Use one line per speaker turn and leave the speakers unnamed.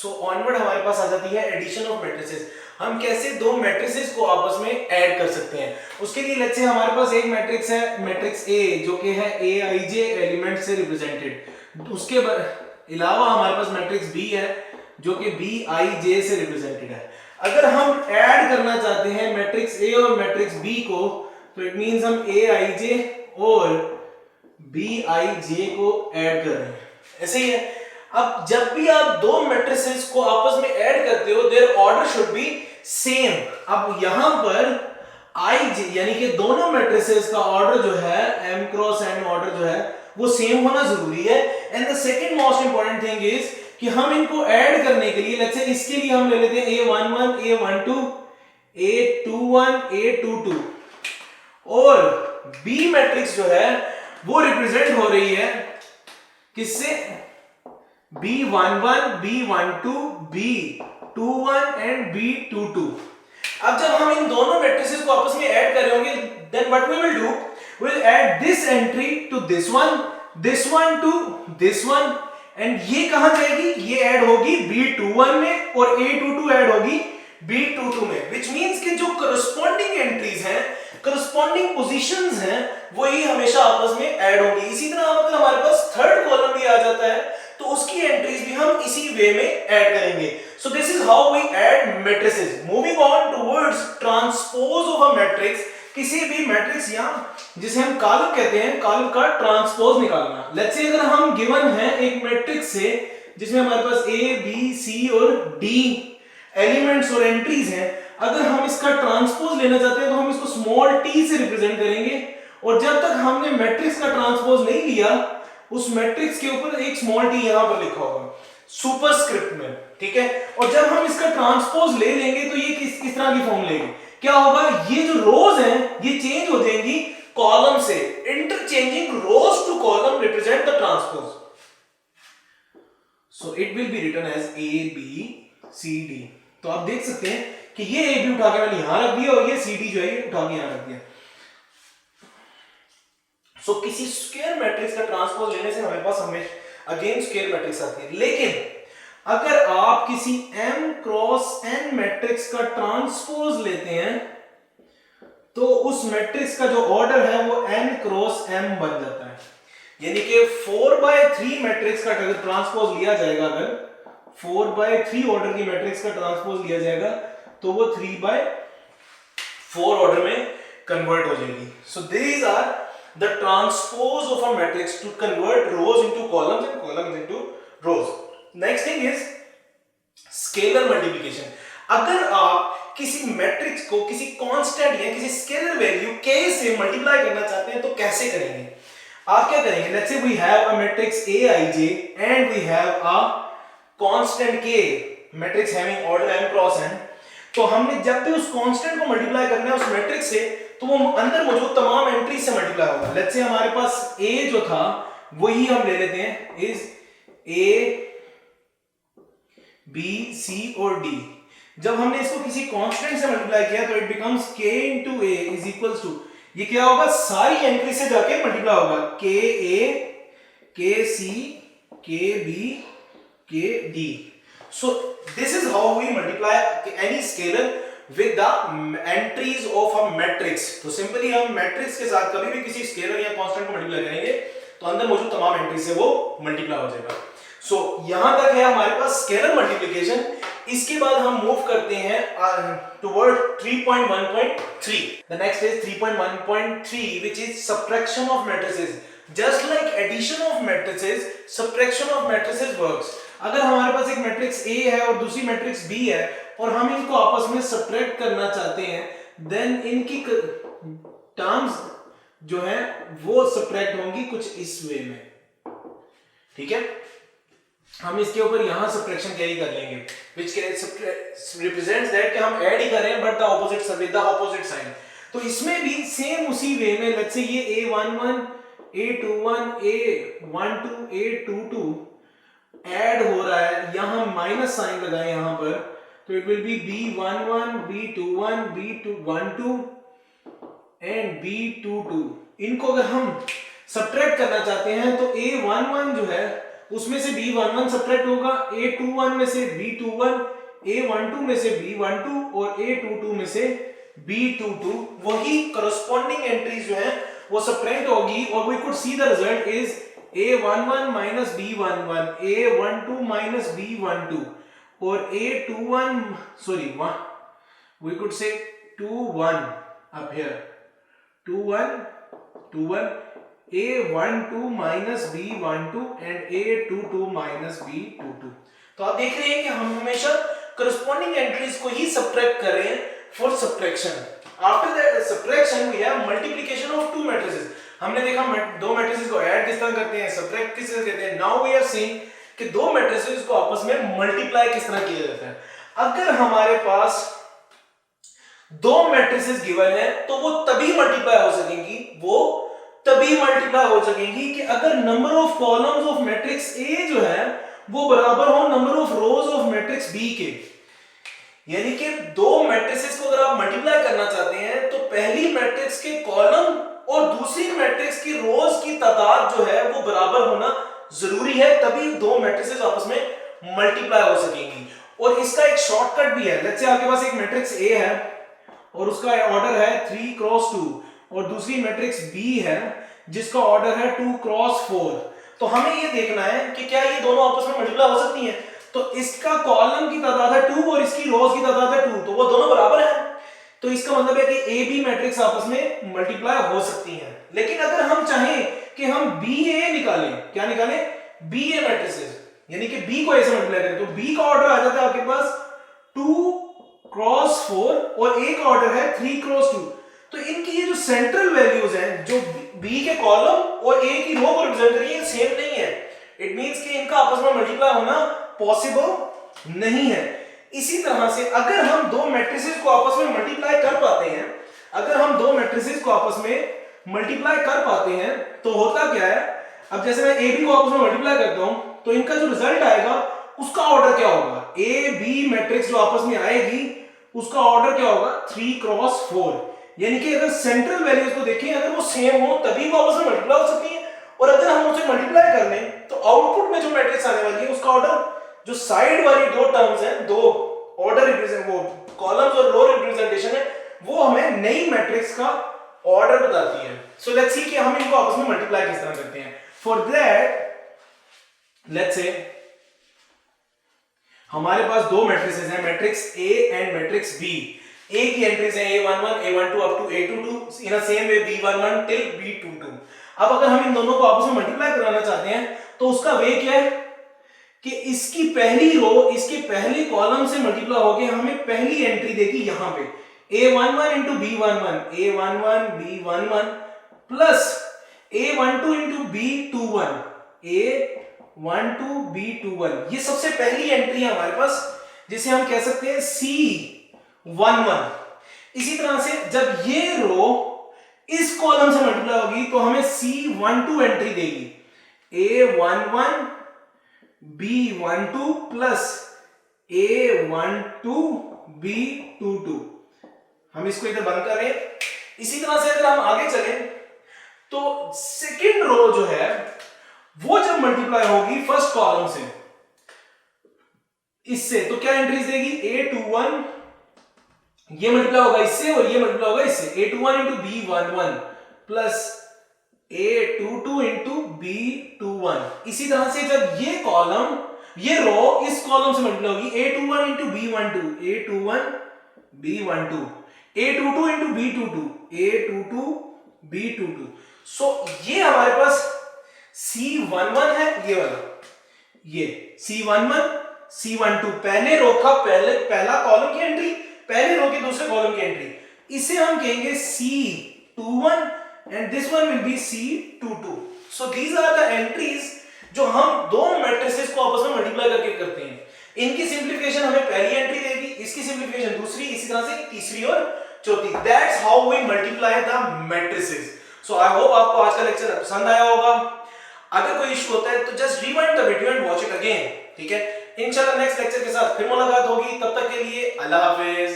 सो onward हमारे पास आ जाती है एडिशन ऑफ मैट्रिसेस। हम कैसे दो मैट्रिसेस को आपस में ऐड कर सकते हैं। उसके लिए लेट्स से हमारे पास एक मैट्रिक्स है, मैट्रिक्स ए, जो कि है ए आई जे एलिमेंट से रिप्रेजेंटेड। उसके अलावा हमारे पास मैट्रिक्स बी है जो कि बी आई जे से रिप्रेजेंटेड है। अगर हम ऐड करना चाहते हैं मैट्रिक्स ए और मैट्रिक्स बी को, तो इट मींस हम ए आई जे और बी आई जे को ऐड कर रहे हैं, ऐसे ही है। अब जब भी आप दो मैट्रिसेस को आपस में ऐड करते हो, their order should be same. अब यहां पर आई जे यानी कि दोनों मैट्रिसेस का ऑर्डर जो है, m क्रॉस n ऑर्डर जो है वो सेम होना जरूरी है। And the second most important thing is कि हम इनको ऐड करने के लिए लेट्स से इसके लिए हम ले लेते हैं a11 a12 a21 a22 और बी मैट्रिक्स जो है वो रिप्रेजेंट हो रही है किससे, b11 b12 b21 and b22। अब जब हम इन दोनों मैट्रिसेस को आपस में ऐड कर रहे होंगे, then what we will do, we will add this entry to this one to this one, and ये कहां जाएगी, ये ऐड होगी b21 में और a22 ऐड होगी b22 में, व्हिच मींस कि जो करस्पॉन्डिंग एंट्रीज हैं, करस्पॉन्डिंग पोजीशंस हैं, वही हमेशा आपस में ऐड होंगी। इसी तरह अगर हमारे पास थर्ड कॉलम भी आ जाता है तो उसकी एंट्रीज भी हम इसी वे में ऐड करेंगे। So this is how we add matrices. Moving on towards transpose of a matrix, किसी भी मैट्रिक्स या जिसे हम कॉलम कहते हैं, कॉलम का ट्रांसपोज निकालना। लेट्स से अगर हम गिवन है एक मैट्रिक्स से जिसमें हमारे पास ए बी सी और डी एलिमेंट्स और एंट्रीज हैं, अगर हम इसका ट्रांसपोज लेना चाहते हैं तो हम इसको स्मॉल टी से रिप्रेजेंट करेंगे, और जब तक हमने मैट्रिक्स का ट्रांसपोज नहीं लिया उस मैट्रिक्स के ऊपर एक स्मॉल टी यहां पर लिखा होगा सुपरस्क्रिप्ट में, ठीक है। और जब हम इसका ट्रांसपोज ले लेंगे तो ये किस तरह की फॉर्म लेगी, क्या होगा, ये जो रोज हैं ये चेंज हो जाएंगी कॉलम से, interchanging rows to column represent the transpose. So it will be written as A B C D. तो आप देख सकते हैं कि ये ए बी उठा के मैंने यहां रख दिया और ये सी डी जो है ये उठा के यहां रख दिया। सो किसी स्क्वायर मैट्रिक्स का ट्रांसपोज लेने से हमारे पास हमेशा अगेन स्क्वायर मैट्रिक्स आती है, लेकिन अगर आप किसी m क्रॉस n मैट्रिक्स का ट्रांसपोज लेते हैं तो उस मैट्रिक्स का जो ऑर्डर है वो n क्रॉस m बन जाता है। यानी कि 4/3 मैट्रिक्स का अगर ट्रांसपोज लिया जाएगा, अगर 4/3 ऑर्डर की मैट्रिक्स का ट्रांसपोज लिया जाएगा तो वो 3/4 ऑर्डर में कन्वर्ट हो जाएगी। So these are the transpose of a matrix to convert rows into columns and columns into rows. Next thing is scalar multiplication. अगर आप किसी मैट्रिक्स को किसी कांस्टेंट या किसी स्केलर वैल्यू k से मल्टीप्लाई करना चाहते हैं तो कैसे करेंगे, आप क्या करेंगे, let's say we have a matrix aij and we have a constant k, matrix having order m cross n। तो हमने जब भी उस कांस्टेंट को मल्टीप्लाई करना है उस मैट्रिक्स से, तो वो अंदर मौजूद तमाम एंट्री से मल्टीप्लाई होगा। लेट्स से हमारे पास a जो था वही हम ले लेते हैं इज a b c और d। जब हमने इसको किसी कांस्टेंट से मल्टीप्लाई किया तो it becomes k into a is equals to, ये क्या होगा, सारी एंट्री से जाके मल्टीप्लाई होगा, k a k c k b k d। so this is how we multiply any scalar with the entries of a matrix। तो simply हम matrix के साथ कभी भी किसी स्केलर या कांस्टेंट को मल्टीप्लाई करेंगे तो अंदर मौजूद तमाम एंट्री से वो मल्टीप्लाई हो जाएगा। सो यहां तक है हमारे पास स्केलर मल्टीप्लिकेशन। इसके बाद हम मूव करते हैं toward 3.1.3। The next is 3.1.3 which is subtraction of matrices. Just like addition of matrices, subtraction of matrices works. अगर हमारे पास एक मैट्रिक्स A है और दूसरी मैट्रिक्स B है और हम इनको आपस में सब्ट्रैक्ट करना चाहते हैं, देन इनकी टर्म्स जो है वो सब्ट्रैक्ट होंगी कुछ इस वे में, ठीक है। हम इसके ऊपर यहां सब्ट्रैक्शन कैरी कर लेंगे व्हिच रिप्रेजेंट्स दैट कि हम ऐड ही कर रहे हैं but the opposite with the opposite sign. तो इसमें भी सेम उसी वे में लेट्स से ये a11 a21 a12 a22 add हो रहा है, यहां माइनस साइन लगाए यहां पर, तो it will B b11 b21 b12 and b22। इनको अगर हम सब्ट्रैक्ट करना चाहते हैं तो a11 जो है उसमें से B11 सब्ट्रैक्ट होगा, A21 में से B21, A12 में से B12 और A22 में से B22, वही करस्पॉन्डिंग एंट्रीज जो है वो सब्ट्रैक्ट होगी और we could see the result is A11 minus B11, A12 minus B12 और A21 sorry we could say 2-1 up here, 2-1 2-1, A12 minus B12 and A22 minus B22। तो आप देख रहे हैं कि हम हमेशा करस्पॉन्डिंग एंट्रीज को ही सब्ट्रैक्ट कर रहे हैं for subtraction. After that subtraction we have multiplication of two matrices. हमने देखा दो मैट्रिसेस को ऐड किस तरह करते हैं, सब्ट्रैक्ट किस तरह करते हैं। नाउ वी आर सीइंग कि दो मैट्रिसेस को आपस में मल्टीप्लाई किस तरह किया जाता है। अगर हमारे पास दो मैट्रिसेस गिवन है तो वो तभी मल्टीप्लाई हो सकेंगी कि अगर number of columns of matrix A जो है वो बराबर हो number of rows of matrix B के। यानी कि दो मैट्रिसेस को अगर आप मल्टीप्लाई करना चाहते हैं तो पहली मैट्रिक्स के कॉलम और दूसरी मैट्रिक्स की रोज की तादाद जो है वो बराबर होना जरूरी है, तभी दो मैट्रिसेस आपस में मल्टीप्लाई हो सकेंगी। और इसका एक शॉर्टकट भी है। लेट्स से आपके पास एक मैट्रिक्स ए है और उसका ऑर्डर है 3 क्रॉस 2 और दूसरी मैट्रिक्स बी है जिसका ऑर्डर है 2 क्रॉस 4। तो हमें ये देखना है कि क्या ये दोनों आपस में मल्टीप्लाई हो सकती हैं। तो इसका कॉलम की तादाद है 2 और इसकी रोज की तादाद है 2, तो वो दोनों बराबर हैं। तो इसका मतलब है कि ए बी मैट्रिक्स आपस में मल्टीप्लाई हो सकती हैं। लेकिन अगर हम चाहें कि हम बी ए निकालें, क्या निकालें, बी ए मैट्रिसेस, यानी कि बी को ए से मल्टीप्लाई करें, तो बी का ऑर्डर आ जाता है आपके पास 2 क्रॉस 4 और ए का ऑर्डर है 3 क्रॉस 2। तो इनकी ये जो सेंट्रल वैल्यूज हैं जो बी के कॉलम और ए की रो को रिप्रेजेंट कर रही है सेम नहीं है। इट मींस कि इनका आपस में मल्टीप्लाई होना पॉसिबल नहीं है। इसी तरह से अगर हम दो मैट्रिसेस को आपस में मल्टीप्लाई कर पाते हैं, तो होता क्या है, अब जैसे मैं ए बी को आपस में मल्टीप्लाई करता हूं तो इनका जो रिजल्ट आएगा उसका ऑर्डर क्या होगा, ए बी मैट्रिक्स जो आपस में आएगी उसका ऑर्डर क्या होगा 3 क्रॉस 4। यानी कि अगर सेंट्रल वैल्यूज को देखें अगर वो सेम हो तभी वो आपस में मल्टीप्लाई हो सकती है। और अगर हम उसे मल्टीप्लाई कर लें तो आउटपुट में जो मैट्रिक्स आने वाली है उसका ऑर्डर, जो साइड वाली दो टर्म्स हैं, दो ऑर्डर रिप्रेजेंट, वो कॉलम्स और रो रिप्रेजेंटेशन है, वो हमें नई मैट्रिक्स का ऑर्डर बताती है। सो लेट्स सी कि हम इनको आपस में मल्टीप्लाई किस तरह करते हैं। फॉर दैट लेट्स से हमारे पास दो मैट्रिसेस हैं, matrix A and matrix B. A की एंट्रीज है A11, A12 up to A22 in a same way B11 till B22। अब अगर हम इन दोनों को आपस में मल्टीप्लाई कराना चाहते हैं तो उसका वे क्या है कि इसकी पहली रो इसके पहले कॉलम से मल्टीप्लाई होके हमें पहली एंट्री देगी यहां पे A11 into B11, A11 B11 plus A12 into B21, A12 B21। ये सबसे पहली एंट्री है हमारे पास जिसे हम कह सकते हैं C11। इसी तरह से जब ये रो इस कॉलम से मल्टीप्लाई होगी तो हमें C12 एंट्री देगी, A11 B12 plus A12 B22। हम इसको इधर बंद कर रहे हैं। इसी तरह से अगर हम आगे चलें तो सेकंड रो जो है वो जब मल्टीप्लाई होगी फर्स्ट कॉलम से इससे, तो क्या एंट्रीज देगी, A21 ये मल्टीप्लाई होगा इससे और ये मल्टीप्लाई होगा इससे, A21 into B11 plus A22 into B21। इसी तरह से जब ये कॉलम ये रो इस कॉलम से मल्टीप्लाई होगी A21 into B12, A21 B12, A22 into B22, A22 B22। सो ये हमारे पास C11 है, ये वाला, ये C11 C12 पहले रो का पहला कॉलम की एंट्री, पहले रो के दूसरे कॉलम की एंट्री, इसे हम कहेंगे C21 and this one will be C22। so these are the entries जो हम दो मैट्रिसेस को आपस में मल्टीप्लाई करके करते हैं। इनकी सिंप्लीफिकेशन हमें पहली एंट्री देगी, इसकी सिंप्लीफिकेशन दूसरी, इसी तरह से तीसरी और चौथी। That's how we multiply the matrices. So I hope आपको आज का लेक्चर पसंद आया होगा। अगर कोई इशू होता है तो just rewind the video and watch it again, ठीक है। इंशाल्लाह नेक्स्ट लेक्चर के साथ फिर मुलाकात होगी, तब तक के लिए अल्लाह हाफिज।